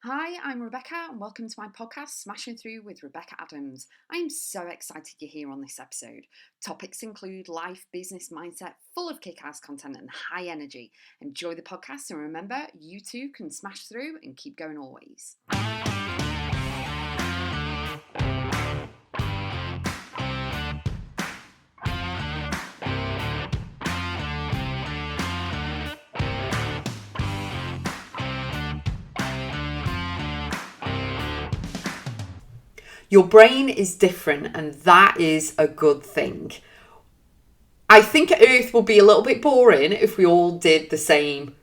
Hi, I'm Rebecca and welcome to my podcast, Smashing Through with Rebecca.x. I am so excited you're here on this episode. Topics include life, business, mindset, full of kick-ass content and high energy. Enjoy the podcast and remember, you too can smash through and keep going always. Your brain is different, and that is a good thing. I think Earth will be a little bit boring if we all did the same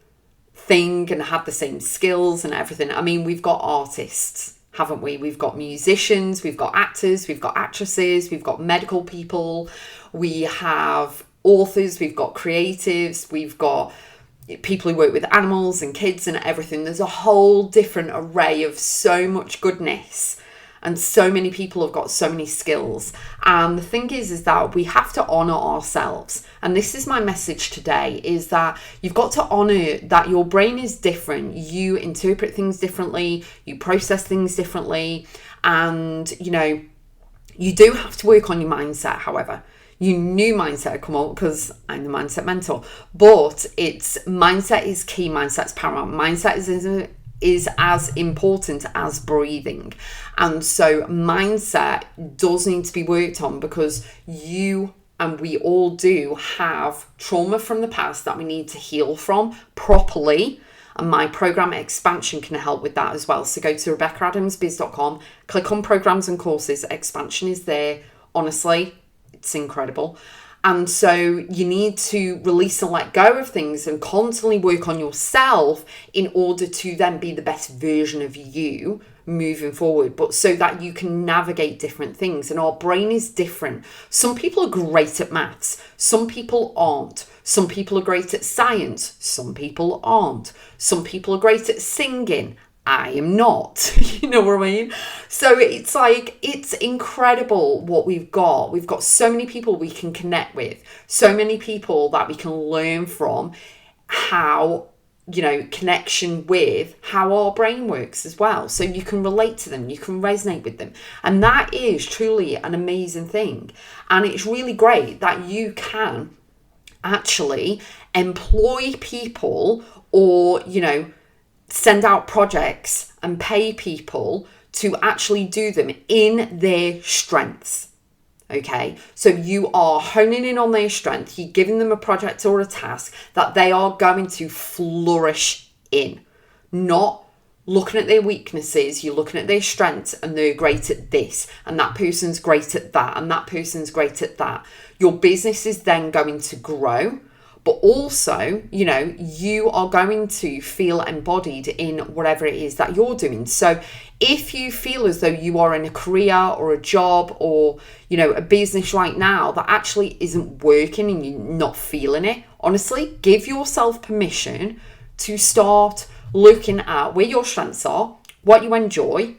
thing and had the same skills and everything. I mean, we've got artists, haven't we? We've got musicians, we've got actors, we've got actresses, we've got medical people, we have authors, we've got creatives, we've got people who work with animals and kids and everything. There's a whole different array of so much goodness. And so many people have got so many skills. And the thing is that we have to honour ourselves. And this is my message today, is that you've got to honour that your brain is different. You interpret things differently. You process things differently. And, you do have to work on your mindset, however. You knew mindset had come up because I'm the mindset mentor. But mindset is key. Mindset's paramount. Mindset is as important as breathing. And so mindset does need to be worked on, because you and we all do have trauma from the past that we need to heal from properly. And my program Expansion can help with that as well. So go to Rebecca.x.biz.com, click on programs and courses. Expansion is there. Honestly, it's incredible. And so you need to release and let go of things and constantly work on yourself in order to then be the best version of you moving forward, but so that you can navigate different things. And our brain is different. Some people are great at maths. Some people aren't. Some people are great at science. Some people aren't. Some people are great at singing. I am not, you know what I mean? So it's incredible what we've got. We've got so many people we can connect with, so many people that we can learn from, how, connection with how our brain works as well. So you can relate to them, you can resonate with them. And that is truly an amazing thing. And it's really great that you can actually employ people or, send out projects and pay people to actually do them in their strengths. Okay, so you are honing in on their strength. You're giving them a project or a task that they are going to flourish in, not looking at their weaknesses. You're looking at their strengths, and they're great at this, and that person's great at that, and that person's great at that. Your business is then going to grow. But also, you are going to feel embodied in whatever it is that you're doing. So if you feel as though you are in a career or a job or, a business right now that actually isn't working and you're not feeling it, honestly, give yourself permission to start looking at where your strengths are, what you enjoy,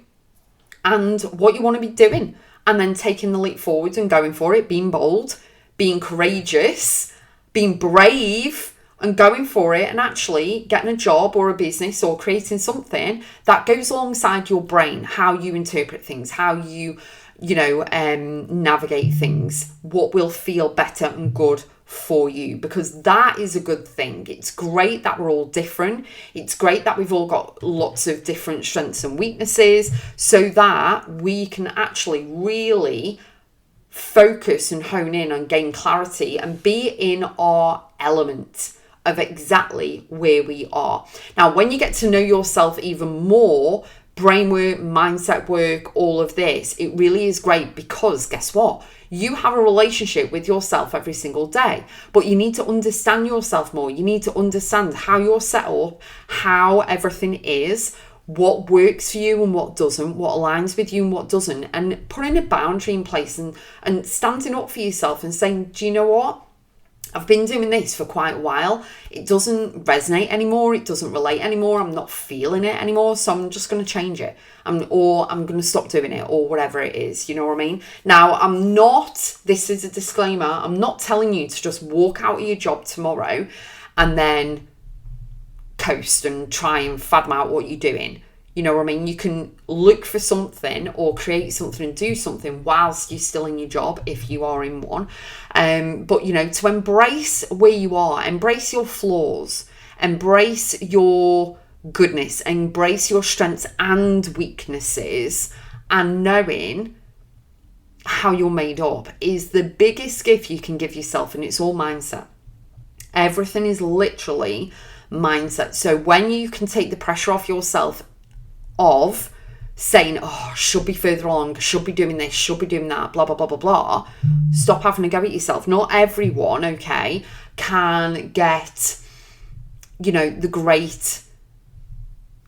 and what you want to be doing. And then taking the leap forward and going for it, being bold, being courageous, being brave and going for it, and actually getting a job or a business or creating something that goes alongside your brain, how you interpret things, how you, navigate things, what will feel better and good for you, because that is a good thing. It's great that we're all different. It's great that we've all got lots of different strengths and weaknesses, so that we can actually really focus and hone in and gain clarity and be in our element of exactly where we are. Now, when you get to know yourself even more, brain work, mindset work, all of this, it really is great, because guess what? You have a relationship with yourself every single day, but you need to understand yourself more. You need to understand how you're set up, how everything is, what works for you and what doesn't, what aligns with you and what doesn't, and putting a boundary in place and standing up for yourself and saying, do you know what? I've been doing this for quite a while. It doesn't resonate anymore. It doesn't relate anymore. I'm not feeling it anymore. So I'm just going to change it. Or I'm going to stop doing it, or whatever it is. You know what I mean? Now, this is a disclaimer. I'm not telling you to just walk out of your job tomorrow and then coast and try and fathom out what you're doing. You know what I mean? You can look for something or create something and do something whilst you're still in your job, if you are in one. But, you know, to embrace where you are, embrace your flaws, embrace your goodness, embrace your strengths and weaknesses, and knowing how you're made up is the biggest gift you can give yourself, and it's all mindset. Everything is literally mindset. So when you can take the pressure off yourself of saying, oh, should be further along, should be doing this, should be doing that, blah, blah, blah, blah, blah. Stop having a go at yourself. Not everyone, okay, can get, you know, the great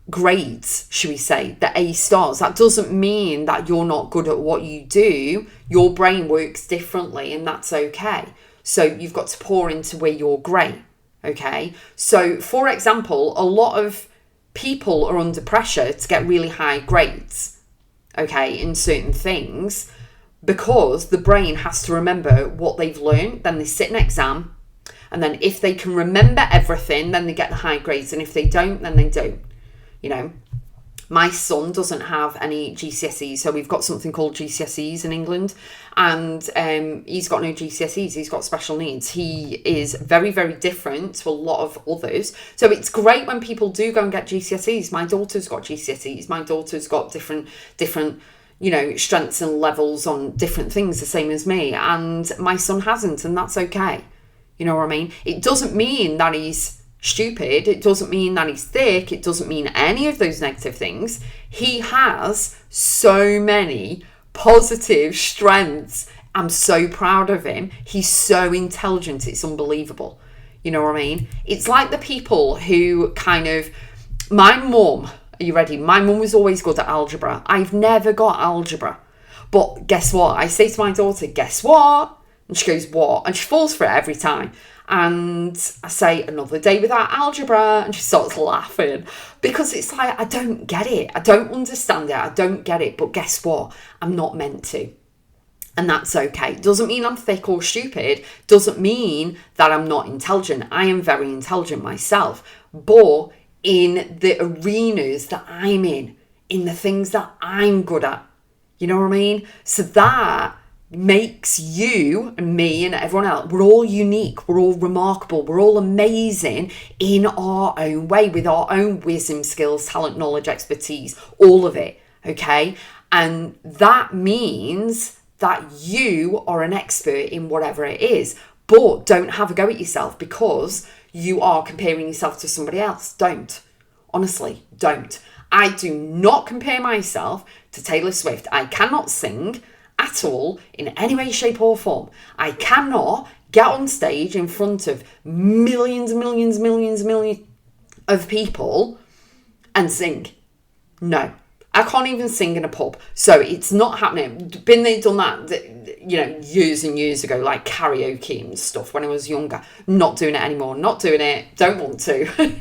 grades, should we say, the A stars. That doesn't mean that you're not good at what you do. Your brain works differently, and that's okay. So you've got to pour into where you're great, okay? So, for example, a lot of people are under pressure to get really high grades, okay, in certain things, because the brain has to remember what they've learned. Then they sit an exam, and then if they can remember everything, then they get the high grades, and if they don't, then they don't. You know, my son doesn't have any GCSEs, so we've got something called GCSEs in England, and he's got no GCSEs, he's got special needs. He is very, very different to a lot of others. So it's great when people do go and get GCSEs. My daughter's got GCSEs, my daughter's got different, you know, strengths and levels on different things, the same as me, and my son hasn't, and that's okay. You know what I mean? It doesn't mean that he's stupid, it doesn't mean that he's thick, it doesn't mean any of those negative things. He has so many positive strengths. I'm so proud of him. He's so intelligent, it's unbelievable. You know what I mean? It's like the people who kind of, my mum, are you ready? My mum was always good at algebra. I've never got algebra. But guess what? I say to my daughter, guess what? And she goes, what? And she falls for it every time. And I say, another day without algebra, and she starts laughing, because it's like, I don't get it. I don't understand it. I don't get it. But guess what? I'm not meant to. And that's okay. Doesn't mean I'm thick or stupid. Doesn't mean that I'm not intelligent. I am very intelligent myself. But in the arenas that I'm in the things that I'm good at. You know what I mean? So that makes you and me and everyone else, we're all unique, we're all remarkable, we're all amazing in our own way, with our own wisdom, skills, talent, knowledge, expertise, all of it, okay? And that means that you are an expert in whatever it is. But don't have a go at yourself because you are comparing yourself to somebody else. Don't. Honestly, don't. I do not compare myself to Taylor Swift. I cannot sing at all in any way, shape or form. I cannot get on stage in front of millions of people and sing. No, I can't even sing in a pub. So it's not happening. Been there, done that, you know, years and years ago, like karaoke and stuff when I was younger. Not doing it anymore. Not doing it. Don't want to.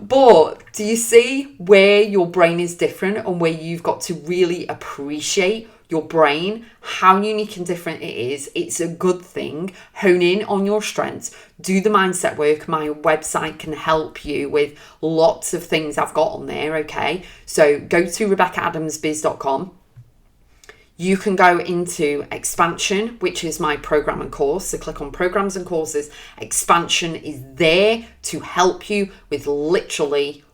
But do you see where your brain is different and where you've got to really appreciate your brain, how unique and different it is? It's a good thing. Hone in on your strengths. Do the mindset work. My website can help you with lots of things I've got on there, okay? So go to Rebecca.x. You can go into Expansion, which is my program and course. So click on Programs and Courses. Expansion is there to help you with literally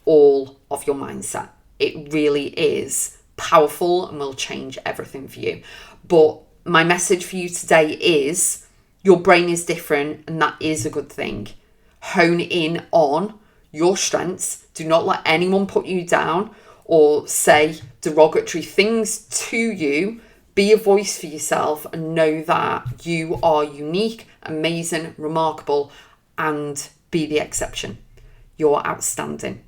all of your mindset. It really is powerful and will change everything for you. But my message for you today is your brain is different, and that is a good thing. Hone in on your strengths. Do not let anyone put you down or say derogatory things to you. Be a voice for yourself and know that you are unique, amazing, remarkable, and be the exception. You're outstanding.